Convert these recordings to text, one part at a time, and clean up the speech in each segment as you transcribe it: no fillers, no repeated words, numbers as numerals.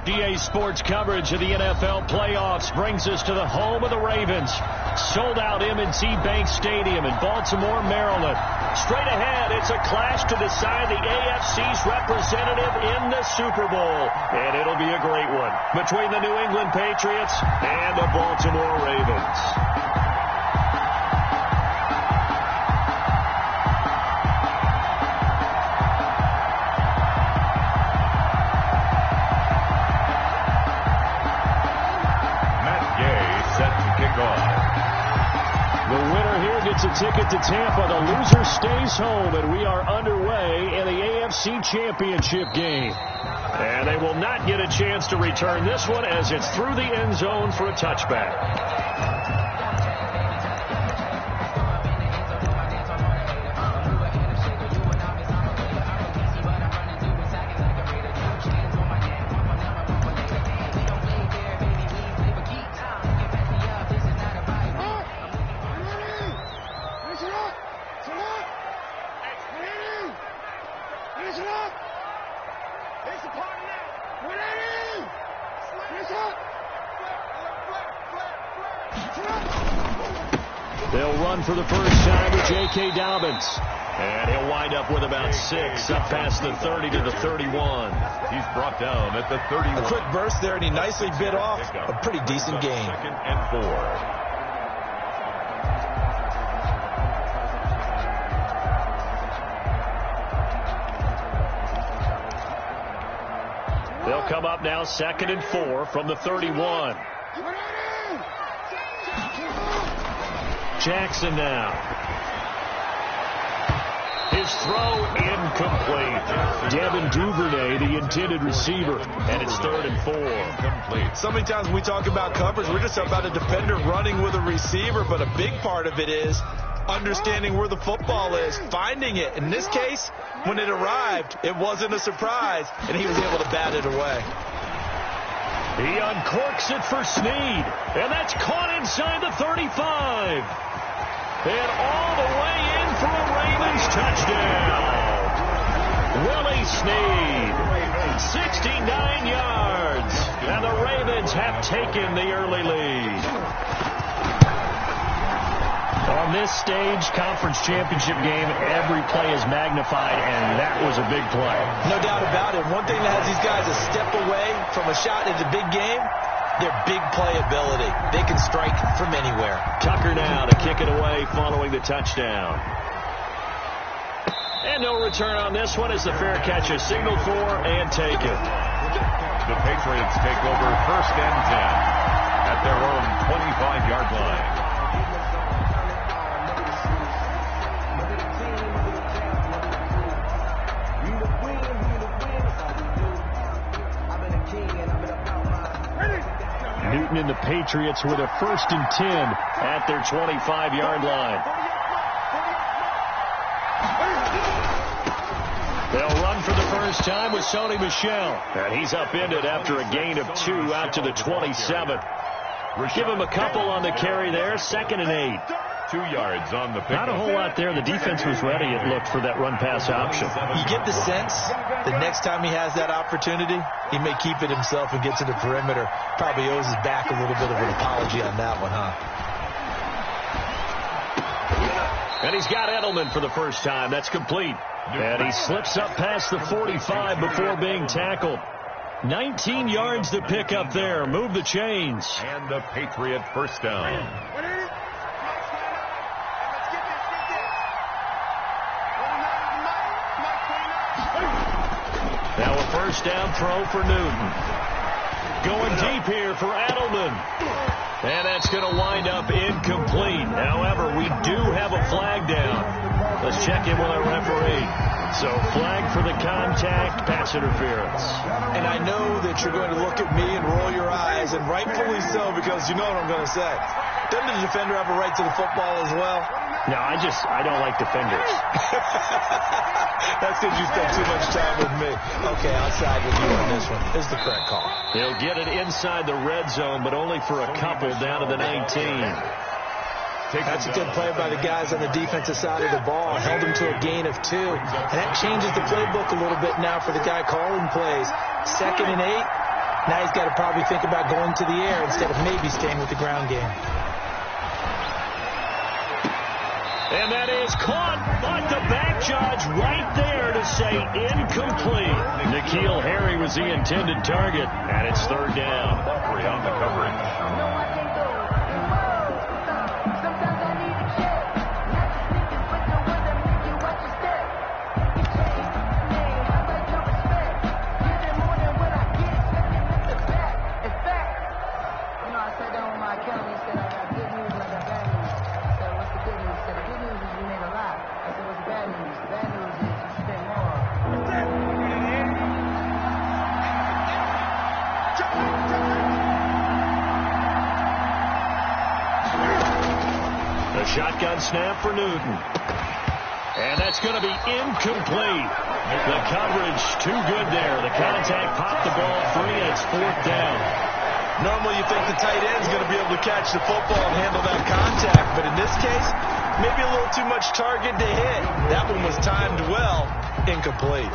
DA Sports coverage of the NFL playoffs brings us to the home of the Ravens. Sold out M&T Bank Stadium in Baltimore, Maryland. Straight ahead, it's a clash to decide the AFC's representative in the Super Bowl. And it'll be a great one between the New England Patriots and the Baltimore Ravens. A ticket to Tampa. The loser stays home, and we are underway in the AFC Championship game. And they will not get a chance to return this one as it's through the end zone for a touchback. They'll run for the first time with J.K. Dobbins. And he'll wind up with about 6, up past the 30 to the 31. He's brought down at the 31. A quick burst there, and he nicely bit off a pretty decent gain. 2nd and 4. They'll come up now 2nd and 4 from the 31. Jackson now. His throw incomplete. Devin Duvernay, the intended receiver, and it's 3rd and 4. Incomplete. So many times when we talk about coverage, we're just about a defender running with a receiver, but a big part of it is understanding where the football is, finding it. In this case, when it arrived, it wasn't a surprise, and he was able to bat it away. He uncorks it for Snead, and that's caught inside the 35. And all the way in for a Ravens touchdown. Willie Snead, 69 yards, and the Ravens have taken the early lead. On this stage, conference championship game, every play is magnified, and that was a big play. No doubt about it. One thing that has these guys a step away from a shot in the big game, their big playability. They can strike from anywhere. Tucker now to kick it away following the touchdown. And no return on this one as the fair catch is signaled for and taken. The Patriots take over 1st and 10 at their own 25-yard line. Newton and the Patriots with a 1st and 10 at their 25-yard line. They'll run for the first time with Sony Michel. And he's upended after a gain of 2 out to the 27. Give him a couple on the carry there. 2nd and 8. 2 yards on the pick. Not a whole lot there. The defense was ready, it looked, for that run-pass option. You get the sense the next time he has that opportunity, he may keep it himself and get to the perimeter. Probably owes his back a little bit of an apology on that one, huh? And he's got Edelman for the first time. That's complete. And he slips up past the 45 before being tackled. 19 yards to pick up there. Move the chains. And the Patriot first down. Now a first down throw for Newton. Going deep here for Edelman. And that's going to wind up incomplete. However, we do have a flag down. Let's check in with our referee. So flag for the contact, pass interference. And I know that you're going to look at me and roll your eyes, and rightfully so, because you know what I'm going to say. Doesn't the defender have a right to the football as well? No, I don't like defenders. That's because you spent too much time with me. Okay, I'll side with you on this one. This is the correct call. He'll get it inside the red zone, but only for a couple down to the 19. That's a good play by the guys on the defensive side of the ball. Held him to a gain of 2. And that changes the playbook a little bit now for the guy calling plays. 2nd and 8. Now he's got to probably think about going to the air instead of maybe staying with the ground game. And that is caught, but the back judge right there to say incomplete. N'Keal Harry was the intended target, and it's third down. Three on the coverage. Shotgun snap for Newton. And that's going to be incomplete. The coverage too good there. The contact popped the ball free, and it's fourth down. Normally you think the tight end's going to be able to catch the football and handle that contact, but in this case, maybe a little too much target to hit. That one was timed well. Incomplete.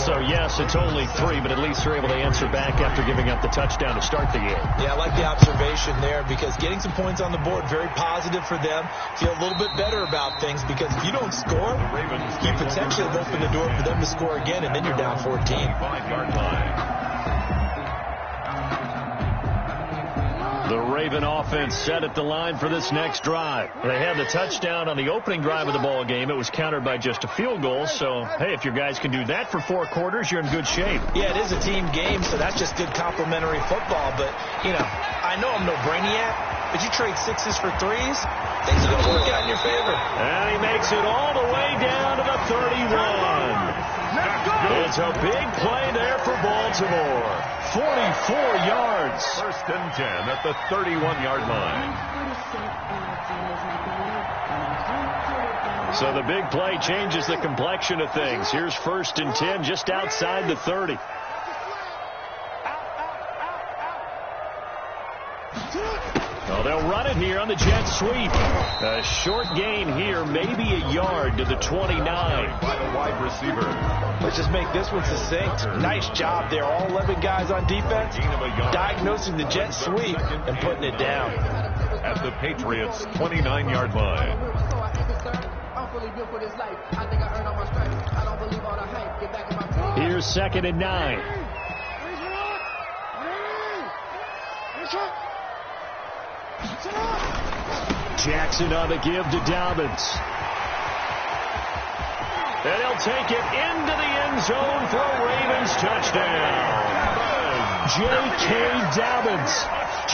So, yes, it's only 3, but at least they're able to answer back after giving up the touchdown to start the game. Yeah, I like the observation there because getting some points on the board, very positive for them. Feel a little bit better about things because if you don't score, you potentially have opened the door for them to score again, and then you're down 14. 5-yard line. The Raven offense set at the line for this next drive. They had the touchdown on the opening drive of the ball game. It was countered by just a field goal. So, hey, if your guys can do that for 4 quarters, you're in good shape. Yeah, it is a team game, so that's just good complimentary football. But, you know, I know I'm no brainiac, but you trade 6s for 3s, things are going to work out in your favor. And he makes it all the way down to the 31. It's a big play there for Baltimore. 44 yards. First and 10 at the 31-yard line. So the big play changes the complexion of things. Here's first and 10 just outside the 30. Well, they'll run it here on the jet sweep. A short gain here, maybe a yard to the 29. By the wide receiver. Let's just make this one succinct. Nice job there. All 11 guys on defense diagnosing the jet sweep and putting it down. At the Patriots' 29-yard line. Here's second and 9. Jackson on the give to Dobbins. And he'll take it into the end zone for a Ravens touchdown. J.K. Dobbins,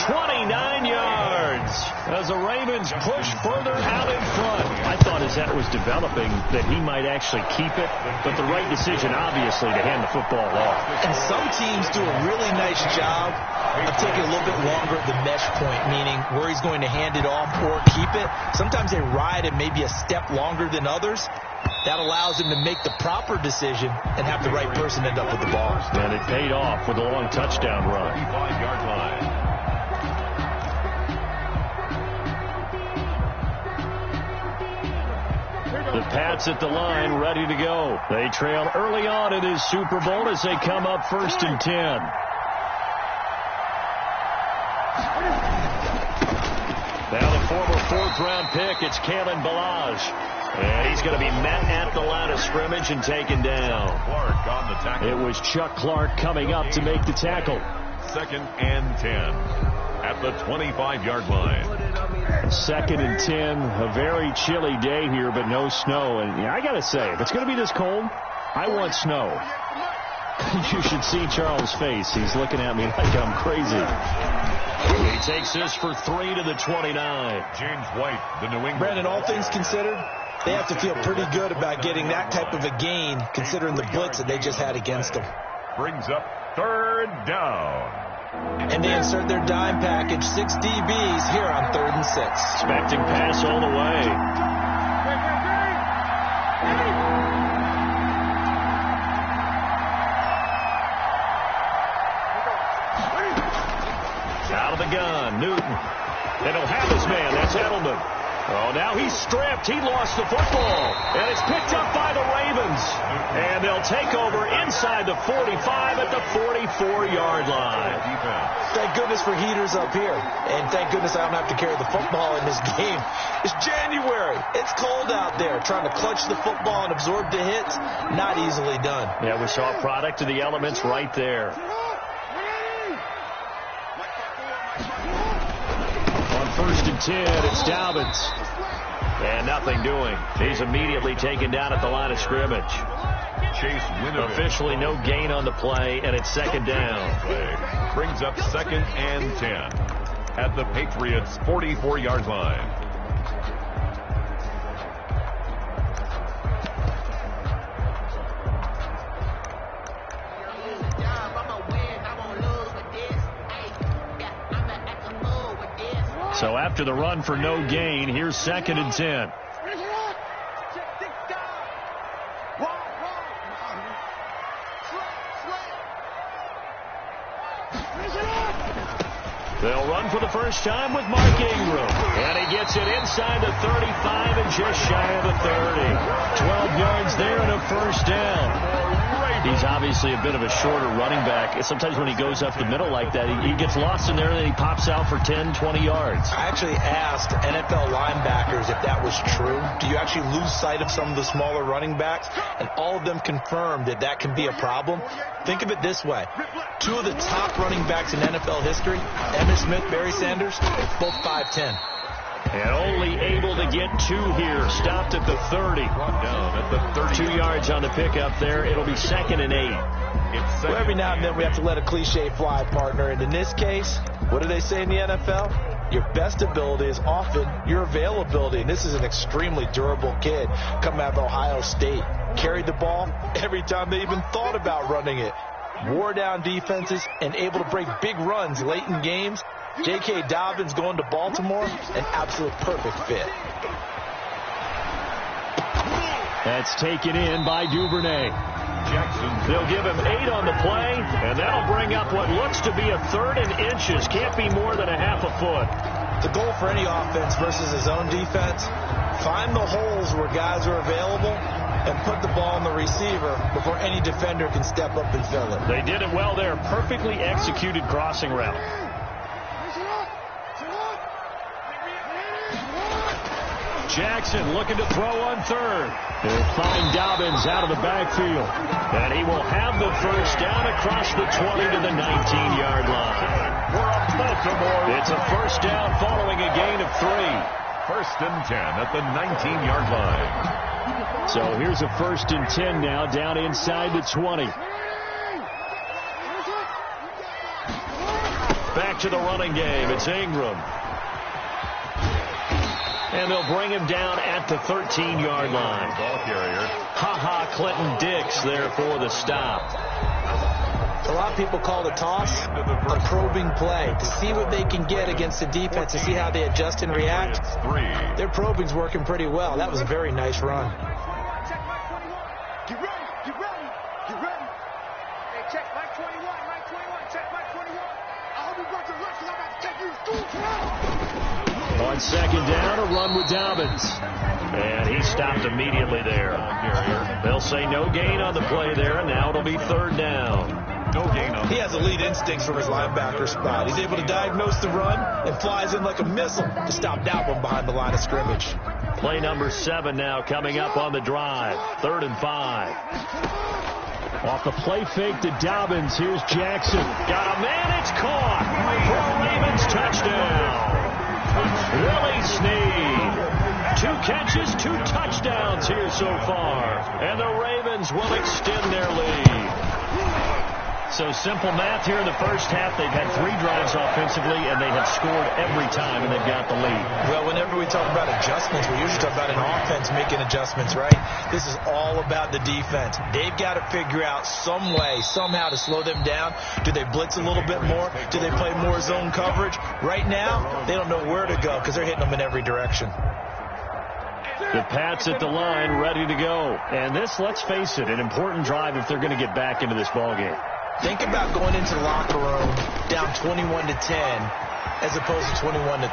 29 yards. As the Ravens push further out in front. I thought as that was developing that he might actually keep it, but the right decision, obviously, to hand the football off. And some teams do a really nice job of taking a little bit longer at the mesh point, meaning where he's going to hand it off or keep it. Sometimes they ride it maybe a step longer than others. That allows him to make the proper decision and have the right person end up with the ball. And it paid off with a long touchdown run. 35-yard line. The Pats at the line, ready to go. They trail early on in his Super Bowl as they come up first and 10. Now the former 4th-round pick, it's Kalen Ballage. And he's going to be met at the line of scrimmage and taken down. Clark on the tackle. It was Chuck Clark coming up to make the tackle. Second and 10 at the 25-yard line. Second and 10, a very chilly day here, but no snow. And yeah, I got to say, if it's going to be this cold, I want snow. You should see Charles' face. He's looking at me like I'm crazy. He takes this for 3 to the 29. James White, the New England. Brandon, all things considered, they have to feel pretty good about getting that type of a gain, considering the blitz that they just had against them. Brings up third down. And they insert their dime package, 6 DBs here on 3rd and 6. Expecting pass all the way. Out of the gun, Newton. They don't have his man. That's Edelman. Oh, now he's stripped. He lost the football. And it's picked up by the Ravens. And they'll take over inside the 45 at the 45. 24-yard line. Thank goodness for heaters up here. And thank goodness I don't have to carry the football in this game. It's January. It's cold out there. Trying to clutch the football and absorb the hits, not easily done. Yeah, we saw a product of the elements right there. On 1st and 10, it's Dobbins. And nothing doing. He's immediately taken down at the line of scrimmage. Chase Winovich. Officially no gain on the play, and it's 2nd down. Brings up 2nd and 10 at the Patriots' 44-yard line. So after the run for no gain, here's 2nd and 10. They'll run for the first time with Mark Ingram. And he gets it inside the 35 and just shy of the 30. 12 yards there and a 1st down. He's obviously a bit of a shorter running back. Sometimes when he goes up the middle like that, he gets lost in there and then he pops out for 10, 20 yards. I actually asked NFL linebackers if that was true. Do you actually lose sight of some of the smaller running backs? And all of them confirmed that that can be a problem. Think of it this way. 2 of the top running backs in NFL history, Emmitt Smith, Barry Sanders, both 5'10". And only able to get 2 here. Stopped at the 30. Down at the 30. 2 yards on the pickup there. It'll be 2nd and 8. Well, every now and then we have to let a cliche fly, partner. And in this case, what do they say in the NFL? Your best ability is often your availability. And this is an extremely durable kid coming out of Ohio State. Carried the ball every time they even thought about running it. Wore down defenses and able to break big runs late in games. J.K. Dobbins going to Baltimore, an absolute perfect fit. That's taken in by Duvernay. Jackson. They'll give him 8 on the play, and that'll bring up what looks to be a 3rd and inches. Can't be more than a half a foot. The goal for any offense versus his own defense, find the holes where guys are available and put the ball on the receiver before any defender can step up and fill it. They did it well there. Perfectly executed crossing route. Jackson looking to throw on 3rd. They'll find Dobbins out of the backfield. And he will have the 1st down across the 20 to the 19-yard line. Baltimore. It's a 1st down following a gain of 3. 1st and 10 at the 19-yard line. So here's a 1st and 10 now down inside the 20. Back to the running game. It's Ingram. And they'll bring him down at the 13-yard line. Ball carrier. Clinton Dix there for the stop. A lot of people call the toss a probing play to see what they can get against the defense, to see how they adjust and react. Their probing's working pretty well. That was a very nice run. Get ready, get ready, get ready. Hey, check Mike 21, check Mike 21. I hope you brought your lunch because I'm about to take you to school tonight. On 2nd down, a run with Dobbins. And he stopped immediately there. They'll say no gain on the play there, and now it'll be 3rd down. No gain on. He has elite instincts from his linebacker spot. He's able to diagnose the run and flies in like a missile to stop that one behind the line of scrimmage. Play number 7 now coming up on the drive. 3rd and 5. Off the play fake to Dobbins. Here's Jackson. Got a man. It's caught. For a Ravens touchdown. Willie Snead. 2 catches, 2 touchdowns here so far. And the Ravens will extend their lead. So simple math here in the first half. They've had 3 drives offensively, and they have scored every time, and they've got the lead. Well, whenever we talk about adjustments, we usually talk about an offense making adjustments, right? This is all about the defense. They've got to figure out some way, somehow to slow them down. Do they blitz a little bit more? Do they play more zone coverage? Right now, they don't know where to go because they're hitting them in every direction. The Pats at the line, ready to go. And this, let's face it, an important drive if they're going to get back into this ballgame. Think about going into the locker room down 21-10 as opposed to 21-3.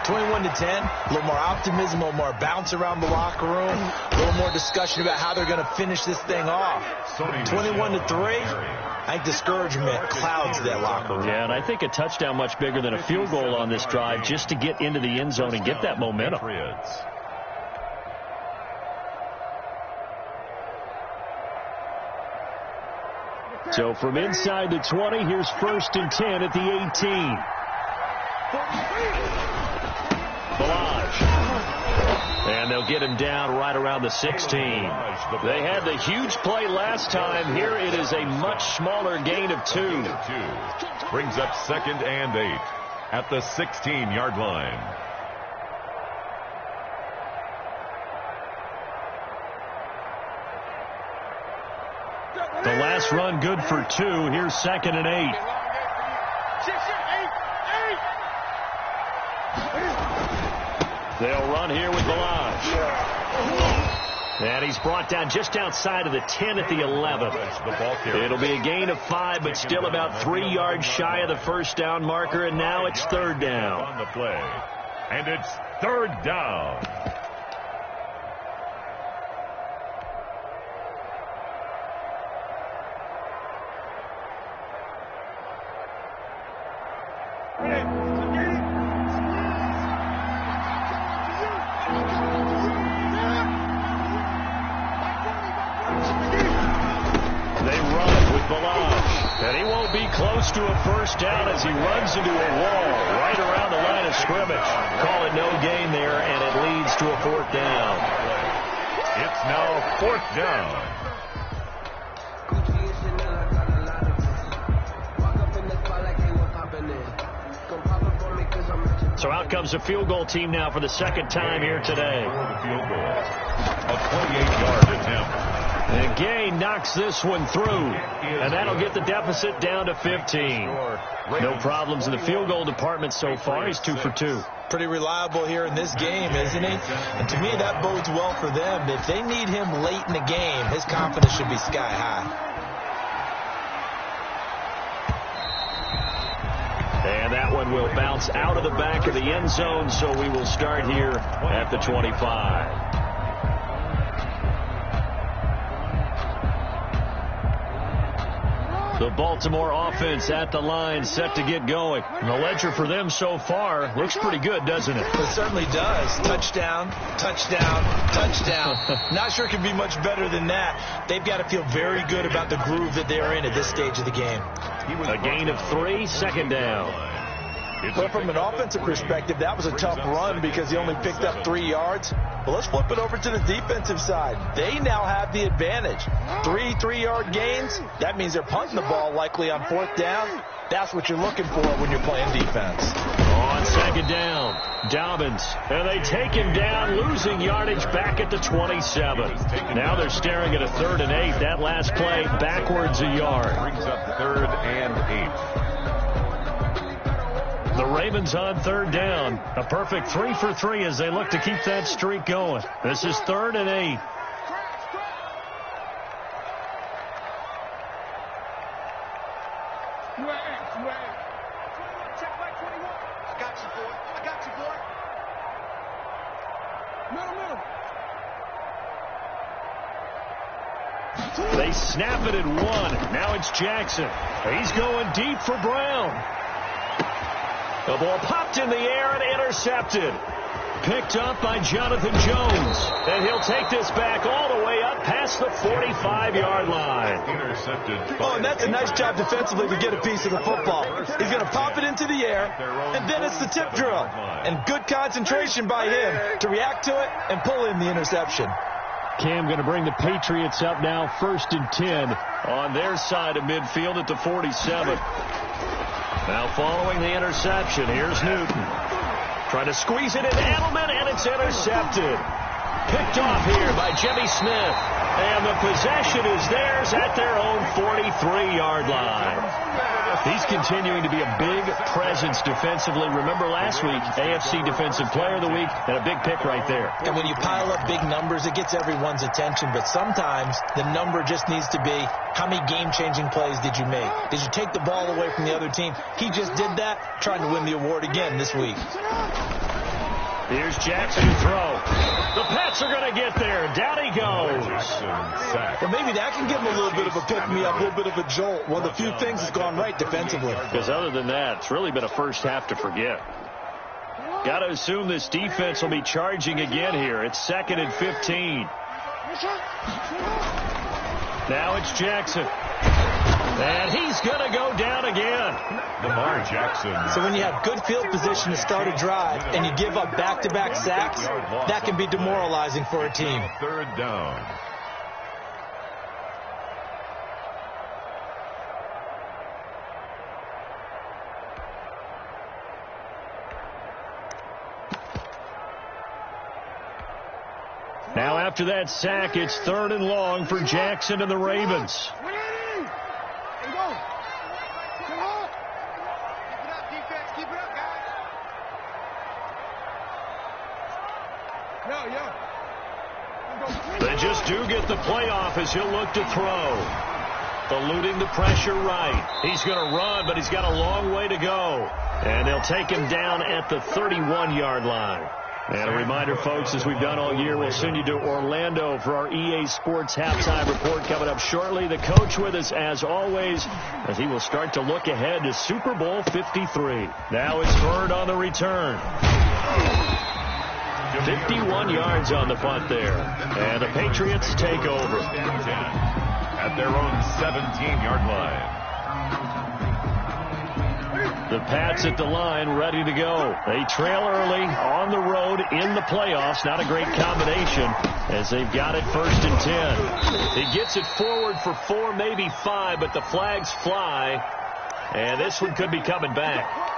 21-10, a little more optimism, a little more bounce around the locker room, a little more discussion about how they're going to finish this thing off. 21-3, I think discouragement clouds that locker room. Yeah, and I think a touchdown much bigger than a field goal on this drive just to get into the end zone and get that momentum. So from inside the 20, here's 1st and 10 at the 18. And they'll get him down right around the 16. They had the huge play last time. Here it is a much smaller gain of 2. Brings up 2nd and 8 at the 16-yard line. The last run good for 2. Here's 2nd and 8. They'll run here with Balaj. And he's brought down just outside of the 10 at the 11. It'll be a gain of 5, but still about 3 yards shy of the first down marker, and now it's 3rd down. On the play. And it's 3rd down. Close to a first down as he runs into a wall right around the line of scrimmage. Call it no gain there, and it leads to a 4th down. It's now 4th down. So out comes the field goal team now for the 2nd time here today. The field goal. A 28-yard attempt. And Gay knocks this one through, and that'll get the deficit down to 15. No problems in the field goal department so far. He's 2 for 2. Pretty reliable here in this game, isn't he? And to me, that bodes well for them. If they need him late in the game, his confidence should be sky high. And that one will bounce out of the back of the end zone, so we will start here at the 25. The Baltimore offense at the line, set to get going. And the ledger for them so far looks pretty good, doesn't it? It certainly does. Touchdown, touchdown, touchdown. Not sure it can be much better than that. They've got to feel very good about the groove that they're in at this stage of the game. A gain of 3, 2nd down. But from an offensive perspective, that was a tough run because he only picked up 3 yards. Well, let's flip it over to the defensive side. They now have the advantage. 3 3-yard gains. That means they're punting the ball likely on 4th down. That's what you're looking for when you're playing defense. On 2nd down, Dobbins. And they take him down, losing yardage back at the 27. Now they're staring at a 3rd and 8. That last play backwards a yard. Brings up 3rd and 8. The Ravens on 3rd down. A perfect 3 for 3 as they look to keep that streak going. This is 3rd and 8. They snap it at 1. Now it's Jackson. He's going deep for Brown. The ball popped in the air and intercepted. Picked up by Jonathan Jones. And he'll take this back all the way up past the 45-yard line. Intercepted. Oh, and that's a nice job defensively to get a piece of the football. He's going to pop it into the air, and then it's the tip drill. And good concentration by him to react to it and pull in the interception. Cam going to bring the Patriots up now, 1st and 10 on their side of midfield at the 47. Now following the interception, here's Newton. Trying to squeeze it in Edelman, and it's intercepted. Picked off here by Jimmy Smith. And the possession is theirs at their own 43-yard line. He's continuing to be a big presence defensively. Remember last week, AFC Defensive Player of the Week, and a big pick right there. And when you pile up big numbers, it gets everyone's attention. But sometimes the number just needs to be, how many game-changing plays did you make? Did you take the ball away from the other team? He just did that, trying to win the award again this week. Here's Jackson to throw. The Pats are going to get there. Down he goes. Well, maybe that can give him a little bit of a pick-me-up, a little bit of a jolt. One of the few things that's gone right defensively. Because other than that, it's really been a first half to forget. Got to assume this defense will be charging again here. It's 2nd and 15. Now it's Jackson. And he's going to go down again. Lamar Jackson. So when you have good field position to start a drive and you give up back-to-back sacks, that can be demoralizing for a team. 3rd down. Now after that sack, it's 3rd and long for Jackson and the Ravens. They just do get the playoff as he'll look to throw. Eluding the pressure right. He's going to run, but he's got a long way to go. And they'll take him down at the 31-yard line. And a reminder, folks, as we've done all year, we'll send you to Orlando for our EA Sports halftime report coming up shortly. The coach with us, as always, as he will start to look ahead to Super Bowl 53. Now it's Bird on the return. 51 yards on the punt there. And the Patriots take over. At their own 17-yard line. The Pats at the line, ready to go. They trail early on the road in the playoffs. Not a great combination as they've got it 1st and 10. He gets it forward for 4, maybe 5, but the flags fly. And this one could be coming back.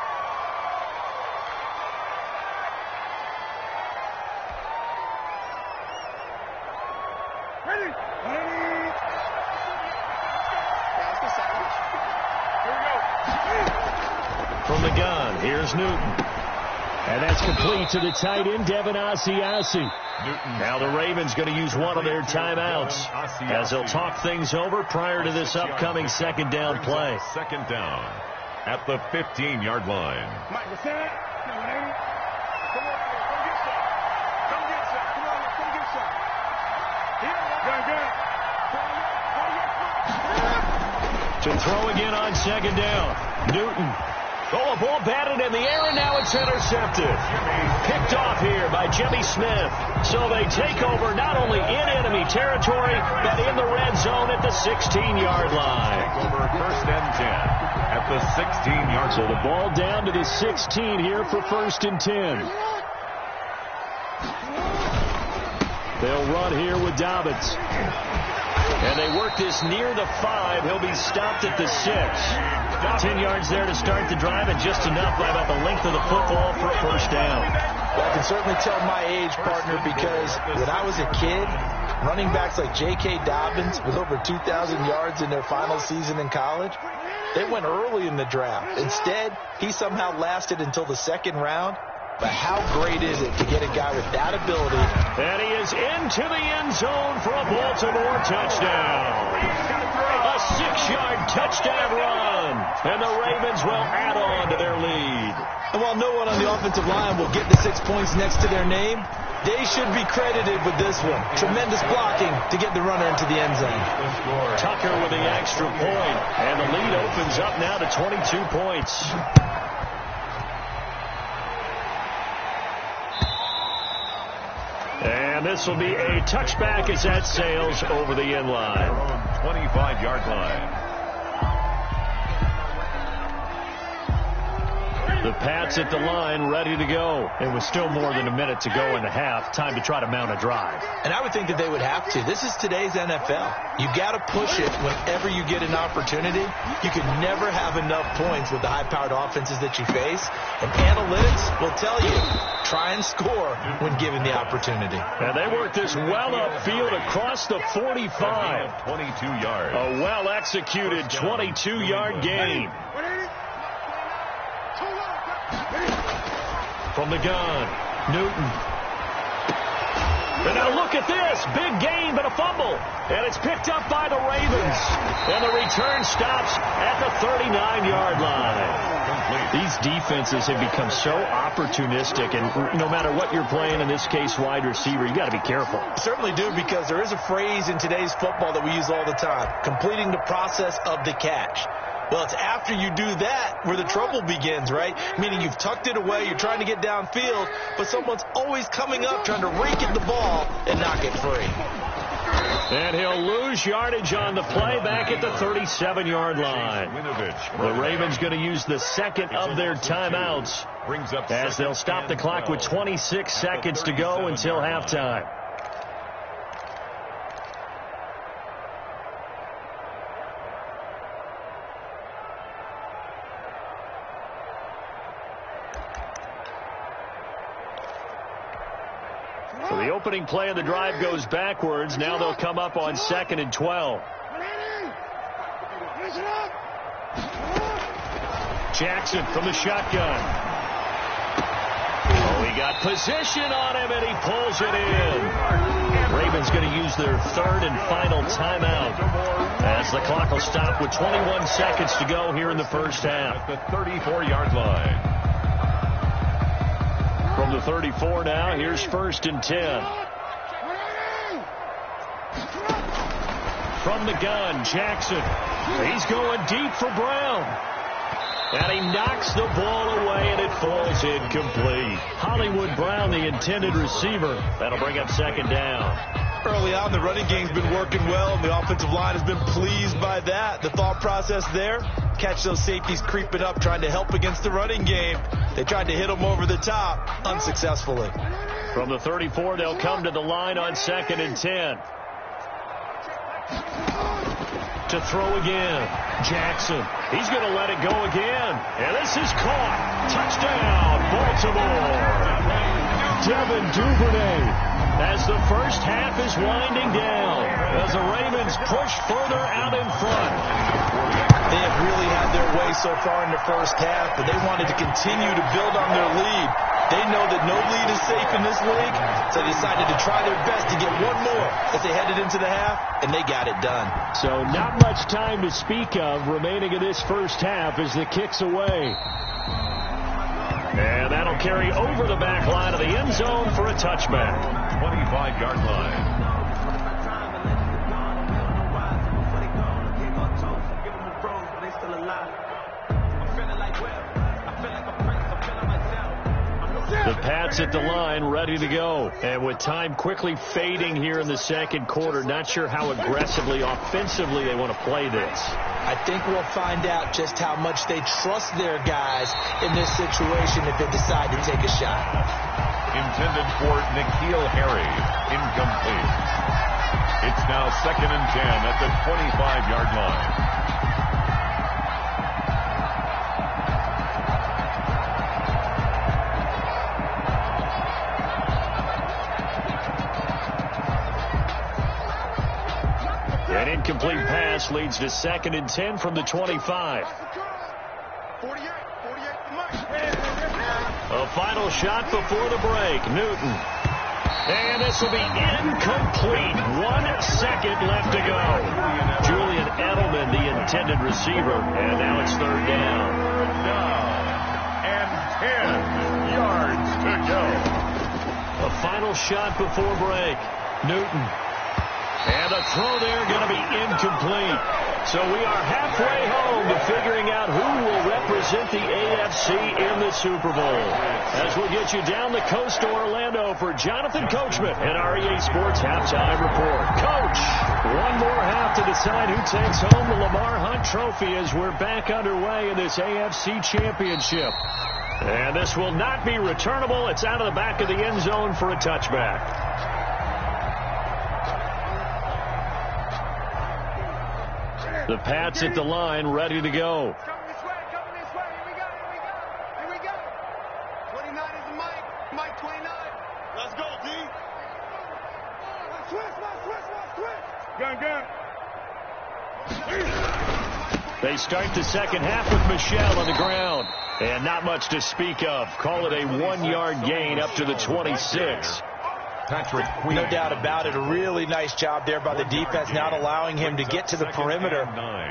From the gun, here's Newton. And that's complete to the tight end, Devin Asiasi. Now the Ravens going to use one of their timeouts as they'll talk things over prior to this upcoming 2nd down play. 2nd down at the 15-yard line. To throw again on 2nd down. Newton. Oh, a ball batted in the air, and now it's intercepted. Picked off here by Jimmy Smith. So they take over not only in enemy territory, but in the red zone at the 16-yard line. Take over 1st and 10 at the 16-yard line. So the ball down to the 16 here for 1st and 10. They'll run here with Dobbins. And they work this near the 5. He'll be stopped at the 6. 10 yards there to start the drive, and just enough by about the length of the football for 1st down. Well, I can certainly tell my age, partner, because when I was a kid, running backs like J.K. Dobbins with over 2,000 yards in their final season in college, they went early in the draft. Instead, he somehow lasted until the 2nd round. But how great is it to get a guy with that ability? And he is into the end zone for a Baltimore touchdown. A 6-yard touchdown run. And the Ravens will add on to their lead. And while no one on the offensive line will get the 6 points next to their name, they should be credited with this one. Tremendous blocking to get the runner into the end zone. Tucker with the extra point. And the lead opens up now to 22 points. And this will be a touchback as that sails over the end line. 25-yard line. The Pats at the line, ready to go. It was still more than a minute to go in the half. Time to try to mount a drive. And I would think that they would have to. This is today's NFL. You got to push it whenever you get an opportunity. You can never have enough points with the high-powered offenses that you face. And analytics will tell you, try and score when given the opportunity. And they work this well upfield across the 45. 22 yards. A well-executed 22-yard gain. From the gun, Newton. And now look at this. Big gain, but a fumble. And it's picked up by the Ravens. And the return stops at the 39-yard line. These defenses have become so opportunistic, and no matter what you're playing, in this case wide receiver, you got to be careful. Certainly do, because there is a phrase in today's football that we use all the time: completing the process of the catch. Well, it's after you do that where the trouble begins, right? Meaning you've tucked it away, you're trying to get downfield, but someone's always coming up trying to rake at the ball and knock it free. And he'll lose yardage on the play back at the 37-yard line. The Ravens going to use the second of their timeouts as they'll stop the clock with 26 seconds to go until halftime. So the opening play of the drive goes backwards. Now they'll come up on 2nd and 12. Jackson from the shotgun. Oh, he got position on him, and he pulls it in. Ravens going to use their third and final timeout as the clock will stop with 21 seconds to go here in the first half. At the 34-yard line. From the 34 now, here's 1st and 10. From the gun, Jackson. He's going deep for Brown. And he knocks the ball away, and it falls incomplete. Hollywood Brown, the intended receiver. That'll bring up 2nd down. Early on, the running game's been working well, and the offensive line has been pleased by that. The thought process there: catch those safeties creeping up, trying to help against the running game. They tried to hit them over the top, unsuccessfully. From the 34, they'll come to the line on 2nd and 10. To throw again, Jackson. He's going to let it go again. And this is caught. Touchdown, Baltimore. Devin Duvernay. As the first half is winding down, as the Ravens push further out in front. They have really had their way so far in the first half, but they wanted to continue to build on their lead. They know that no lead is safe in this league, so they decided to try their best to get one more as they headed into the half, and they got it done. So not much time to speak of remaining in this first half as the kick's away. And that'll carry over the back line of the end zone for a touchback. 25-yard line. The Pats at the line, ready to go. And with time quickly fading here in the second quarter, not sure how aggressively, offensively they want to play this. I think we'll find out just how much they trust their guys in this situation if they decide to take a shot. Intended for N'Keal Harry. Incomplete. It's now 2nd and 10 at the 25-yard line. An incomplete pass leads to 2nd and 10 from the 25. A final shot before the break. Newton. And this will be incomplete. 1 second left to go. Julian Edelman, the intended receiver. And now it's 3rd down. And 10 yards to go. A final shot before break. Newton. And the throw there going to be incomplete. So we are halfway home to figuring out who will represent the AFC in the Super Bowl. As we'll get you down the coast to Orlando for Jonathan Coachman and our EA Sports Halftime Report. Coach, one more half to decide who takes home the Lamar Hunt Trophy as we're back underway in this AFC Championship. And this will not be returnable. It's out of the back of the end zone for a touchback. The Pats at the line, ready to go. Coming this way, here we go. 29 is the Mike 29. Let's go, D. Switch. Gun. They start the second half with Michelle on the ground. And not much to speak of. Call it a 1-yard gain up to the 26. No doubt about it. A really nice job there by the defense, not allowing him to get to the perimeter.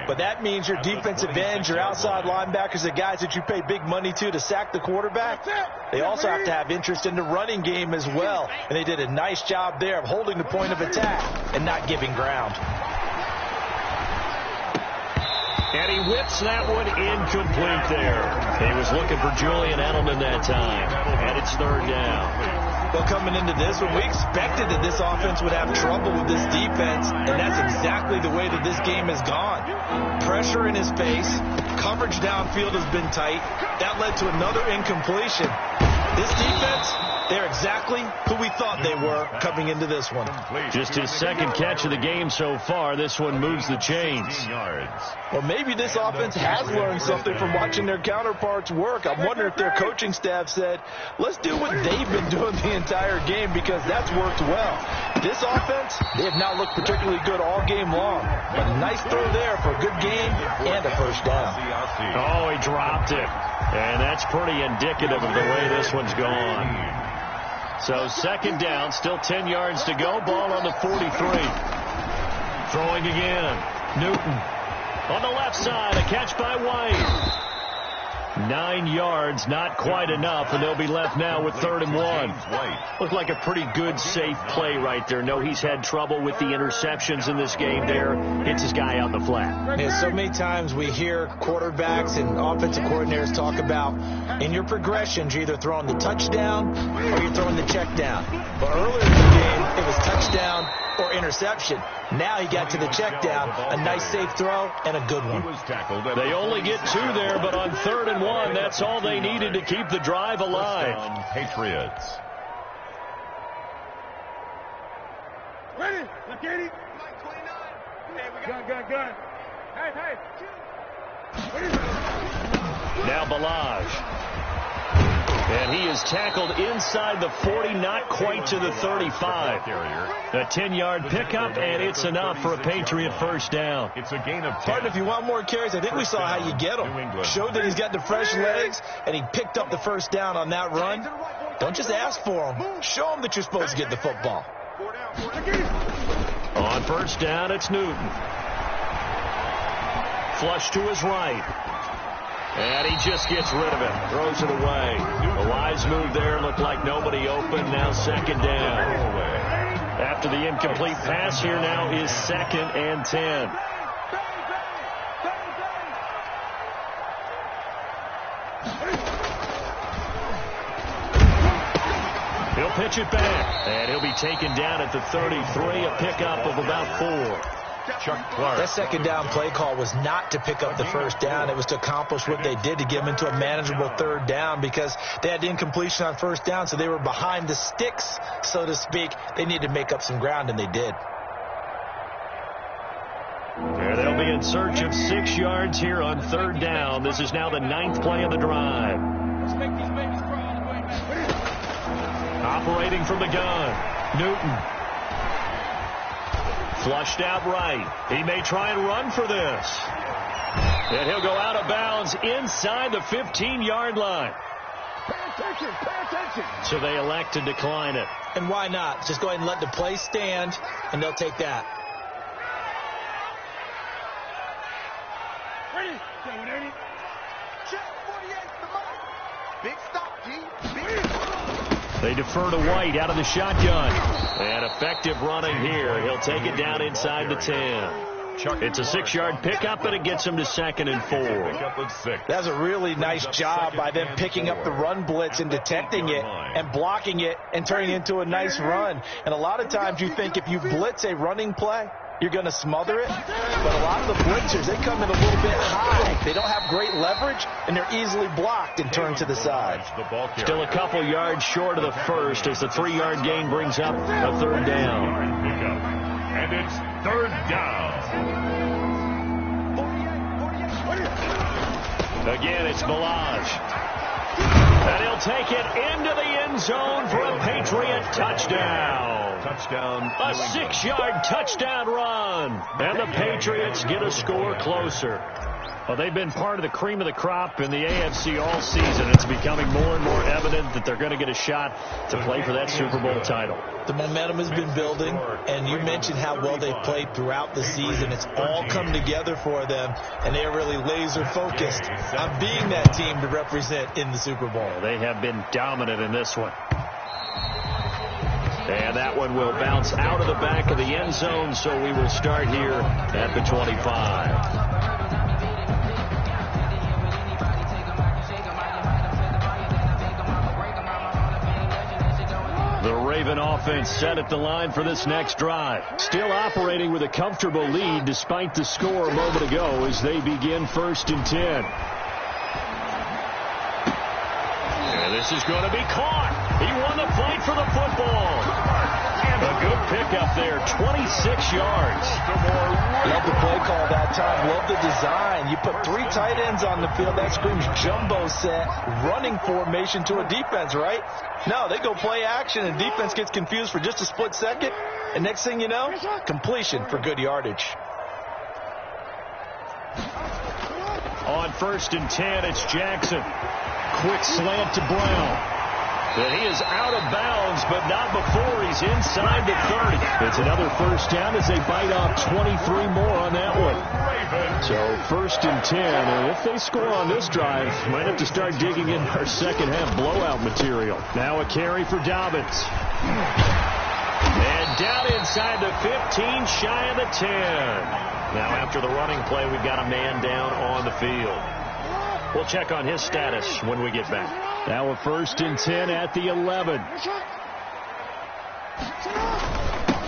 But that means your defensive ends, your outside linebackers, the guys that you pay big money to sack the quarterback, they also have to have interest in the running game as well. And they did a nice job there of holding the point of attack and not giving ground. And he whips that one incomplete there. He was looking for Julian Edelman that time. And it's third down. Well, coming into this one, we expected that this offense would have trouble with this defense, and that's exactly the way that this game has gone. Pressure in his face, coverage downfield has been tight. That led to another incompletion. This defense, they're exactly who we thought they were coming into this one. Just his second catch of the game so far. This one moves the chains. Well, maybe this offense has learned something from watching their counterparts work. I wonder if their coaching staff said, let's do what they've been doing the entire game, because that's worked well. This offense, they have not looked particularly good all game long. But a nice throw there for a good game and a first down. Oh, he dropped it. And that's pretty indicative of the way this one's gone. So second down, still 10 yards to go. Ball on the 43. Throwing again. Newton on the left side. A catch by White. 9 yards, not quite enough, and they'll be left now with 3rd and 1. Looked like a pretty good, safe play right there. No, he's had trouble with the interceptions in this game there. Hits his guy out in the flat. Yeah, so many times we hear quarterbacks and offensive coordinators talk about in your progressions, you're either throwing the touchdown or you're throwing the check down. But earlier in the game, it was touchdown or interception. Now he got to the check down. A nice safe throw and a good one. They only get 2 there, but on 3rd and 1, that's all they needed to keep the drive alive. Patriots. Ready? Look at it. Mike 29. Hey, we got gun. Hey. Now Balaj. And he is tackled inside the 40, not quite to the 35. A 10-yard pickup, and it's enough for a Patriot first down. It's a gain of 10. Pardon, if you want more carries, I think we saw how you get him. Showed that he's got the fresh legs, and he picked up the first down on that run. Don't just ask for him. Show him that you're supposed to get the football. On first down, it's Newton. Flush to his right. And he just gets rid of it. Throws it away. A wise move there. Looked like nobody open. Now second down. After the incomplete pass, here now is 2nd and 10. He'll pitch it back. And he'll be taken down at the 33. A pickup of about 4. Chuck Clark. That second down play call was not to pick up the first down. It was to accomplish what they did, to get them into a manageable 3rd down, because they had incompletion on first down, so they were behind the sticks, so to speak. They needed to make up some ground, and they did. And they'll be in search of 6 yards here on 3rd down. This is now the 9th play of the drive. Let's make these babies crawl. Operating from the gun, Newton. Flushed out right. He may try and run for this. And he'll go out of bounds inside the 15-yard line. Pay attention. So they elect to decline it. And why not? Just go ahead and let the play stand, and they'll take that. Ready? Check 48 to the mark. Big stop, G. Big. They defer to White out of the shotgun. And effective running here. He'll take it down inside the 10. It's a 6-yard pickup, and it gets him to 2nd and 4. That's a really nice job by them picking up the run blitz and detecting it and blocking it and turning it into a nice run. And a lot of times you think if you blitz a running play, you're going to smother it. But a lot of the blitzers, they come in a little bit high. They don't have great leverage, and they're easily blocked and turned to the side. Still a couple yards short of the first as the 3-yard gain brings up a 3rd down. And it's 3rd down. Again, it's Balaj. And he'll take it into the end zone for a Patriot touchdown. A 6-yard touchdown run. And the Patriots get a score closer. Well, they've been part of the cream of the crop in the AFC all season. It's becoming more and more evident that they're going to get a shot to play for that Super Bowl title. The momentum has been building, and you mentioned how well they've played throughout the season. It's all come together for them, and they're really laser-focused on being that team to represent in the Super Bowl. They have been dominant in this one. And that one will bounce out of the back of the end zone, so we will start here at the 25. The Raven offense set at the line for this next drive. Still operating with a comfortable lead despite the score a moment ago as they begin 1st and 10. And this is going to be caught. He won the fight for the football. And a good pickup there, 26 yards. Love the play call that time. Love the design. You put 3 tight ends on the field. That screams jumbo set, running formation to a defense, right? No, they go play action, and defense gets confused for just a split second. And next thing you know, completion for good yardage. On 1st and 10, it's Jackson. Quick slant to Brown. But he is out of bounds, but not before he's inside the 30. It's another 1st down as they bite off 23 more on that one. So 1st and 10, and if they score on this drive, might have to start digging in our second half blowout material. Now a carry for Dobbins. And down inside the 15, shy of the 10. Now after the running play, we've got a man down on the field. We'll check on his status when we get back. Now a 1st and 10 at the 11.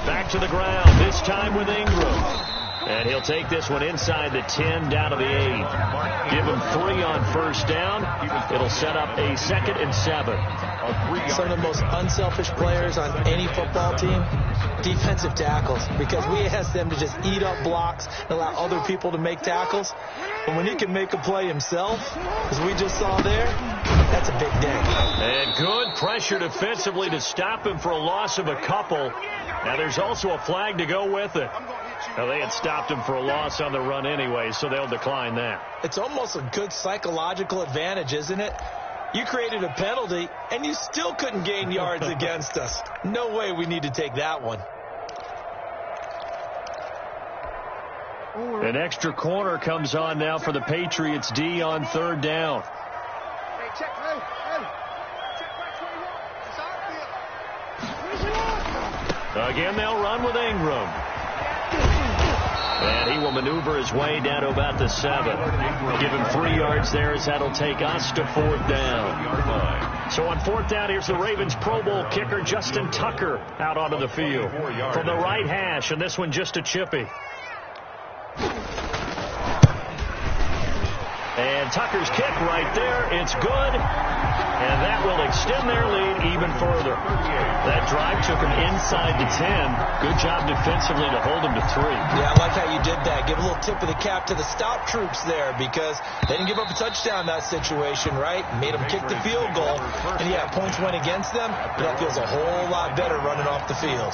Back to the ground, this time with Ingram. And he'll take this one inside the 10 down to the 8. Give him 3 on 1st down. It'll set up a 2nd and 7. Some of the most unselfish players on any football team, defensive tackles, because we ask them to just eat up blocks and allow other people to make tackles. And when he can make a play himself, as we just saw there, that's a big day. And good pressure defensively to stop him for a loss of a couple. Now there's also a flag to go with it. Now they had stopped him for a loss on the run anyway, so they'll decline that. It's almost a good psychological advantage, isn't it? You created a penalty, and you still couldn't gain yards against us. No way we need to take that one. An extra corner comes on now for the Patriots D on 3rd down. Hey, check my 21. Again, they'll run with Ingram. And he will maneuver his way down to about the 7. Give him 3 yards there as that'll take us to 4th down. So on 4th down, here's the Ravens Pro Bowl kicker Justin Tucker out onto the field from the right hash, and this one just a chippy. And Tucker's kick right there. It's good. And that will extend their lead even further. That drive took him inside the 10. Good job defensively to hold him to 3. Yeah, I like how you did that. Give a little tip of the cap to the stop troops there because they didn't give up a touchdown in that situation, right? Made them kick the field goal. And yeah, points went against them, but that feels a whole lot better running off the field.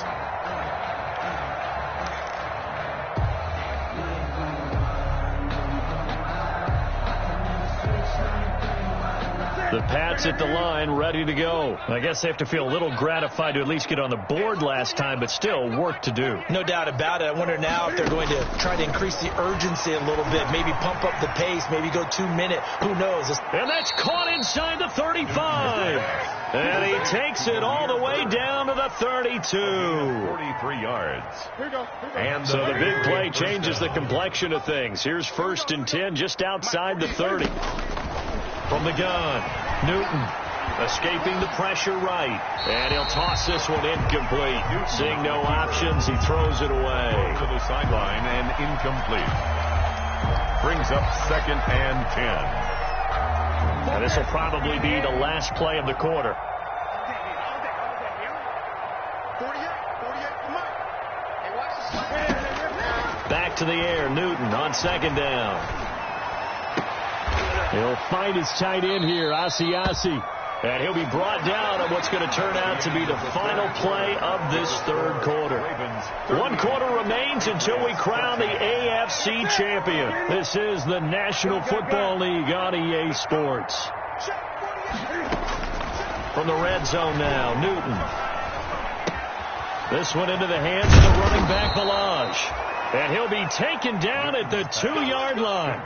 The Pats at the line, ready to go. I guess they have to feel a little gratified to at least get on the board last time, but still work to do. No doubt about it. I wonder now if they're going to try to increase the urgency a little bit, maybe pump up the pace, maybe go 2-minute. Who knows? And that's caught inside the 35. And he takes it all the way down to the 32. 43 yards. And so the big play changes the complexion of things. Here's 1st and 10 just outside the 30. From the gun, Newton escaping the pressure right. And he'll toss this one incomplete. Seeing no options, he throws it away. To the sideline and incomplete. Brings up 2nd and 10. And this will probably be the last play of the quarter. Back to the air, Newton on 2nd down. He'll find his tight end here, Asiasi. And he'll be brought down on what's going to turn out to be the final play of this third quarter. 1 quarter remains until we crown the AFC champion. This is the National Football League on EA Sports. From the red zone now, Newton. This one into the hands of the running back, Balaj. And he'll be taken down at the 2-yard line.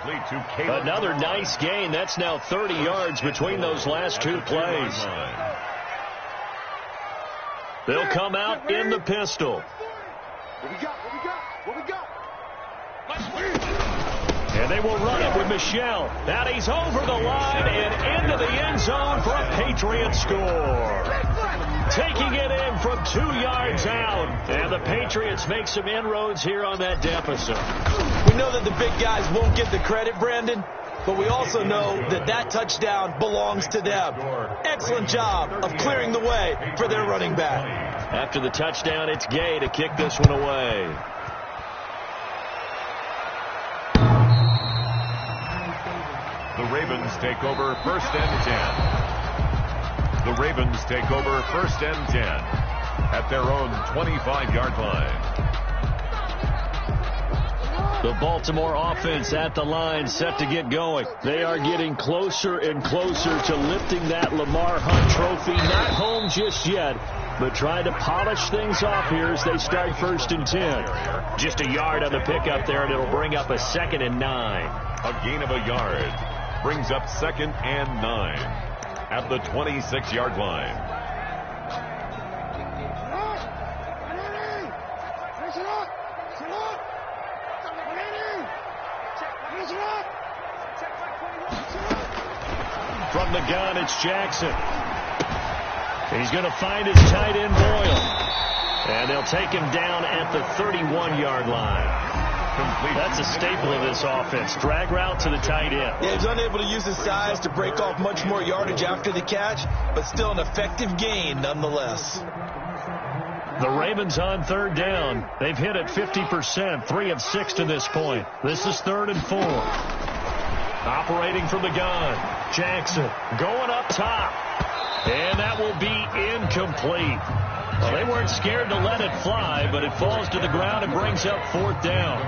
Another nice gain. That's now 30 yards between those last 2 plays. They'll come out in the pistol. And they will run it with Michel. Now he's over the line and into the end zone for a Patriot score. Taking it in from 2 yards out. And the Patriots make some inroads here on that deficit. We know that the big guys won't get the credit, Brandon, but we also know that that touchdown belongs to them. Excellent job of clearing the way for their running back. After the touchdown, it's Gay to kick this one away. The Ravens take over 1st and 10. The Ravens take over 1st and 10 at their own 25-yard line. The Baltimore offense at the line, set to get going. They are getting closer and closer to lifting that Lamar Hunt trophy. Not home just yet, but trying to polish things off here as they start 1st and 10. Just a yard on the pickup there, and it'll bring up a 2nd and 9. A gain of a yard brings up 2nd and 9. At the 26-yard line. From the gun, it's Jackson. He's going to find his tight end, Boyle. And they'll take him down at the 31-yard line. That's a staple of this offense. Drag route to the tight end. Yeah, he's unable to use his size to break off much more yardage after the catch, but still an effective gain nonetheless. The Ravens on 3rd down. They've hit it 50%, 3 of 6 to this point. This is 3rd and 4. Operating from the gun. Jackson going up top. And that will be incomplete. Well, they weren't scared to let it fly, but it falls to the ground and brings up 4th down.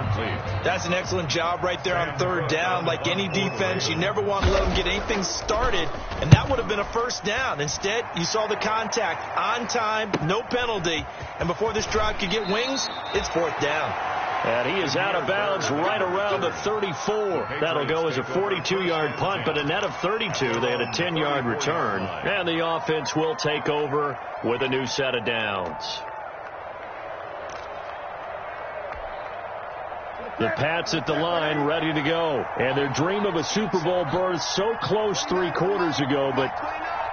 That's an excellent job right there on 3rd down. Like any defense, you never want to let them get anything started, and that would have been a 1st down. Instead, you saw the contact on time, no penalty, and before this drive could get wings, it's 4th down. And he is out of bounds right around the 34. That'll go as a 42-yard punt, but a net of 32. They had a 10-yard return. And the offense will take over with a new set of downs. The Pats at the line ready to go. And their dream of a Super Bowl berth so close 3 quarters ago, but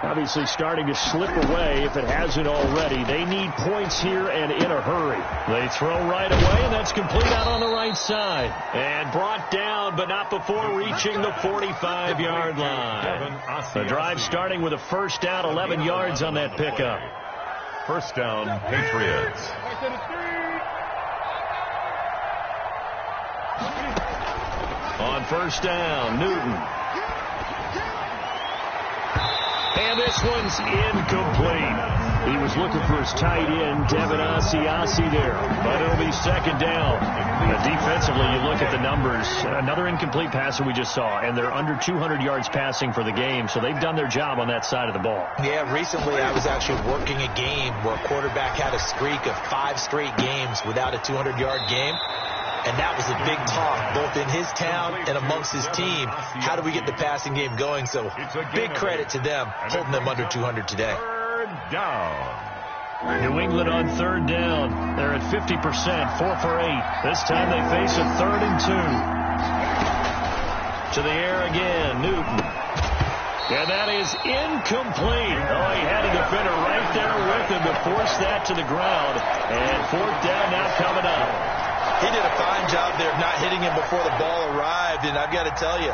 obviously starting to slip away if it hasn't already. They need points here and in a hurry. They throw right away, and that's complete out on the right side. And brought down, but not before reaching the 45-yard line. The drive starting with a 1st down, 11 yards on that pickup. 1st down, Patriots. On 1st down, Newton. And this one's incomplete. He was looking for his tight end, Devin Asiasi there. But it'll be 2nd down. Defensively, you look at the numbers. Another incomplete passer we just saw, and they're under 200 yards passing for the game, so they've done their job on that side of the ball. Yeah, recently I was actually working a game where a quarterback had a streak of 5 straight games without a 200-yard game. And that was a big talk, both in his town and amongst his team. How do we get the passing game going? So big credit to them, holding them under 200 today. 3rd down. New England on 3rd down. They're at 50%, 4 for 8. This time they face a 3rd and 2. To the air again, Newton. And that is incomplete. Oh, he had a defender right there with him to force that to the ground. And 4th down now coming up. He did a fine job there of not hitting him before the ball arrived, and I've got to tell you,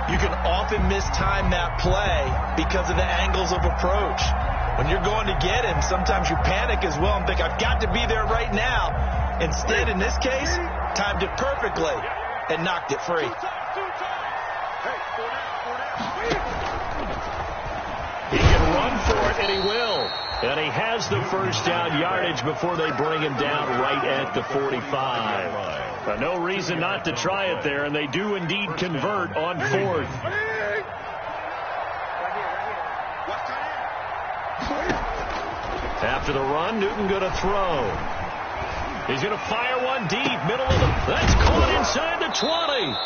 you can often mistime that play because of the angles of approach. When you're going to get him, sometimes you panic as well and think, I've got to be there right now. Instead, in this case, timed it perfectly and knocked it free. He can run start, and he will. And he has the first down yardage before they bring him down right at the 45. But no reason not to try it there, and they do indeed convert on 4th. After the run, Newton going to throw. He's going to fire one deep, middle of the... That's caught inside the 20.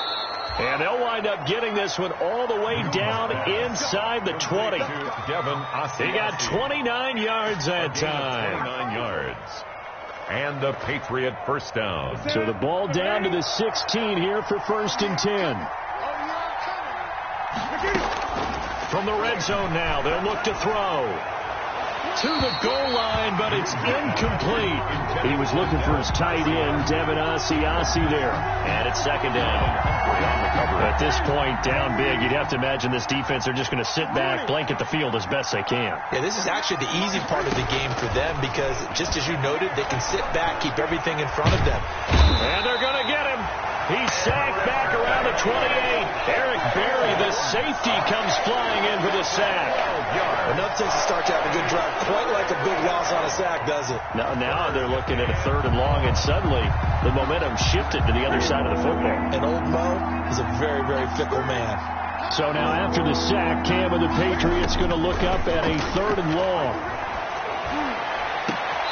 And they'll wind up getting this one all the way down inside the 20. He got 29 yards that time. 29 yards. And a Patriot first down. So the ball down to the 16 here for 1st and 10. From the red zone now, they'll look to throw. To the goal line, but it's incomplete. He was looking for his tight end, Devin Asiasi there. And it's 2nd down. At this point, down big, you'd have to imagine this defense are just going to sit back, blanket the field as best they can. Yeah, this is actually the easy part of the game for them because, just as you noted, they can sit back, keep everything in front of them. And they're going to get him. He's sacked back around the 28. Eric Berry, the safety, comes flying in for the sack. Enough takes to start to have a good drive. Quite like a big loss on a sack, does it? Now they're looking at a 3rd and long, and suddenly the momentum shifted to the other side of the football. And old Mo is a very, very fickle man. So now after the sack, Cam of the Patriots going to look up at a 3rd and long.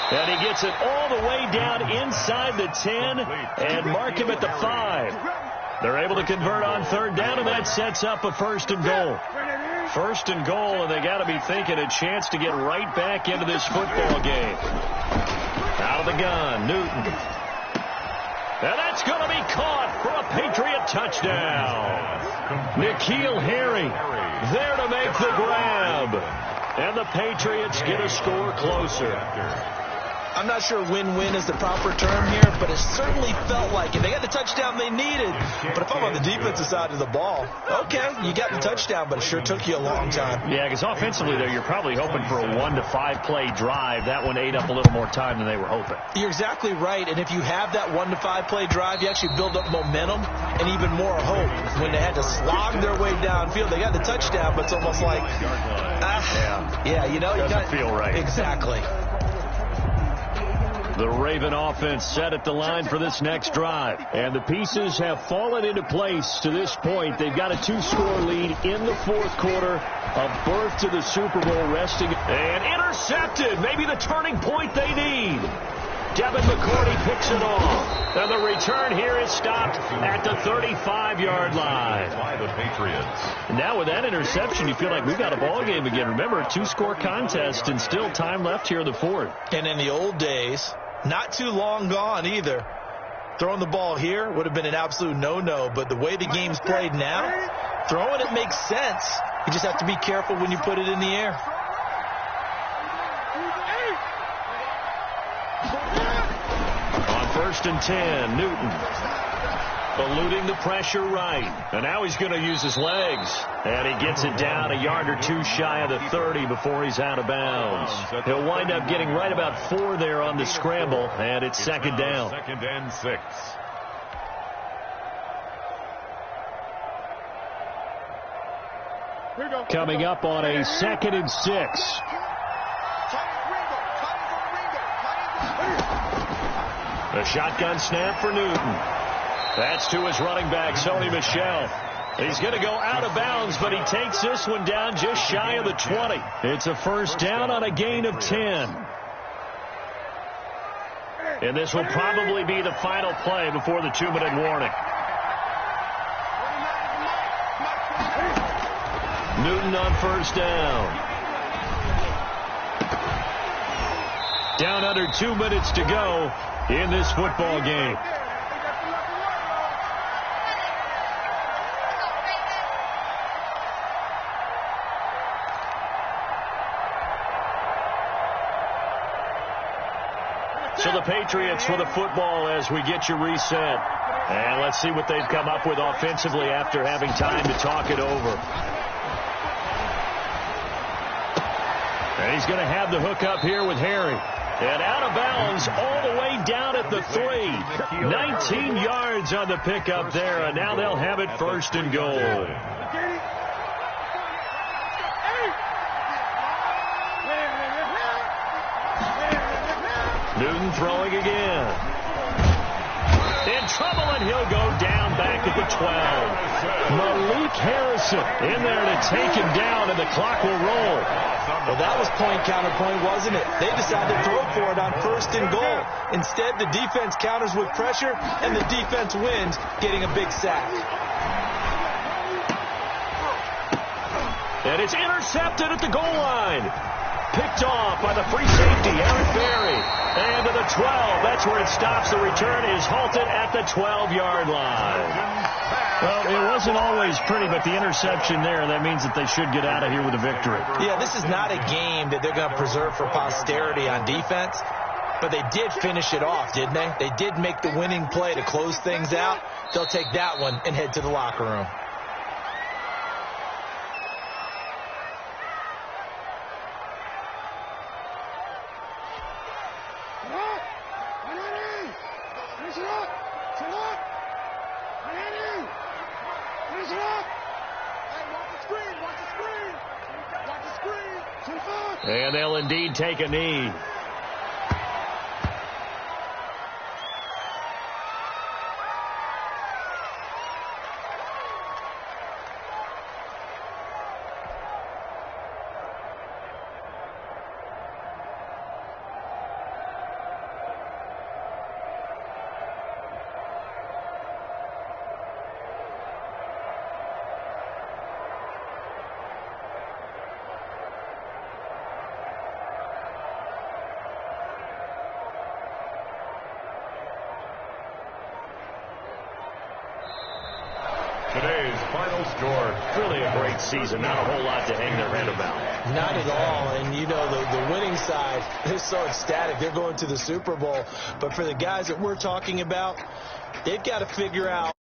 And he gets it all the way down inside the 10 and mark him at the 5. They're able to convert on 3rd down, and that sets up a 1st and goal. 1st and goal, and they got to be thinking a chance to get right back into this football game. Out of the gun, Newton. And that's going to be caught for a Patriot touchdown. N'Keal Harry there to make the grab. And the Patriots get a score closer. I'm not sure win-win is the proper term here, but it certainly felt like it. They got the touchdown they needed. But if I'm on the defensive side of the ball, okay, you got the touchdown, but it sure took you a long time. Yeah, because offensively, though, you're probably hoping for a 1 to 5 play drive. That one ate up a little more time than they were hoping. You're exactly right, and if you have that 1 to 5 play drive, you actually build up momentum and even more hope. When they had to slog their way downfield, they got the touchdown, but it's almost like, you know, you doesn't feel right. Exactly. The Raven offense set at the line for this next drive. And the pieces have fallen into place to this point. They've got a 2-score lead in the 4th quarter. A berth to the Super Bowl resting. And intercepted. Maybe the turning point they need. Devin McCourty picks it off. And the return here is stopped at the 35-yard line. By the Patriots. Now with that interception, you feel like we've got a ball game again. Remember, a 2-score contest and still time left here in the 4th. And in the old days, not too long gone either, throwing the ball here would have been an absolute no-no. But the way the game's played now, throwing it makes sense. You just have to be careful when you put it in the air. On 1st and 10, Newton eluding the pressure right. And now he's going to use his legs. And he gets it down a yard or 2 shy of the 30 before he's out of bounds. He'll wind up getting right about 4 there on the scramble. And it's 2nd down. 2nd and 6. Coming up on a 2nd and 6. A shotgun snap for Newton. That's to his running back, Sony Michel. He's going to go out of bounds, but he takes this one down just shy of the 20. It's a 1st down on a gain of 10. And this will probably be the final play before the 2-minute warning. Newton on 1st down. Down under 2 minutes to go in this football game. So the Patriots with the football as we get you reset. And let's see what they've come up with offensively after having time to talk it over. And he's going to have the hook up here with Harry. And out of bounds all the way down at the 3. 19 yards on the pickup there, and now they'll have it 1st and goal. Newton throwing again. In trouble, and he'll go down back at the 12. Malik Harrison in there to take him down, and the clock will roll. Well, that was point counterpoint, wasn't it? They decided to throw for it on 1st and goal. Instead, the defense counters with pressure, and the defense wins, getting a big sack. And it's intercepted at the goal line. Picked off by the free safety, Eric Berry. And to the 12. That's where it stops. The return is halted at the 12-yard line. Well, it wasn't always pretty, but the interception there, that means that they should get out of here with a victory. Yeah, this is not a game that they're going to preserve for posterity on defense, but they did finish it off, didn't they? They did make the winning play to close things out. They'll take that one and head to the locker room. And they'll indeed take a knee. Today's final score. Really a great season. Not a whole lot to hang their head about. Not at all. And, you know, the winning side, they're so ecstatic. They're going to the Super Bowl. But for the guys that we're talking about, they've got to figure out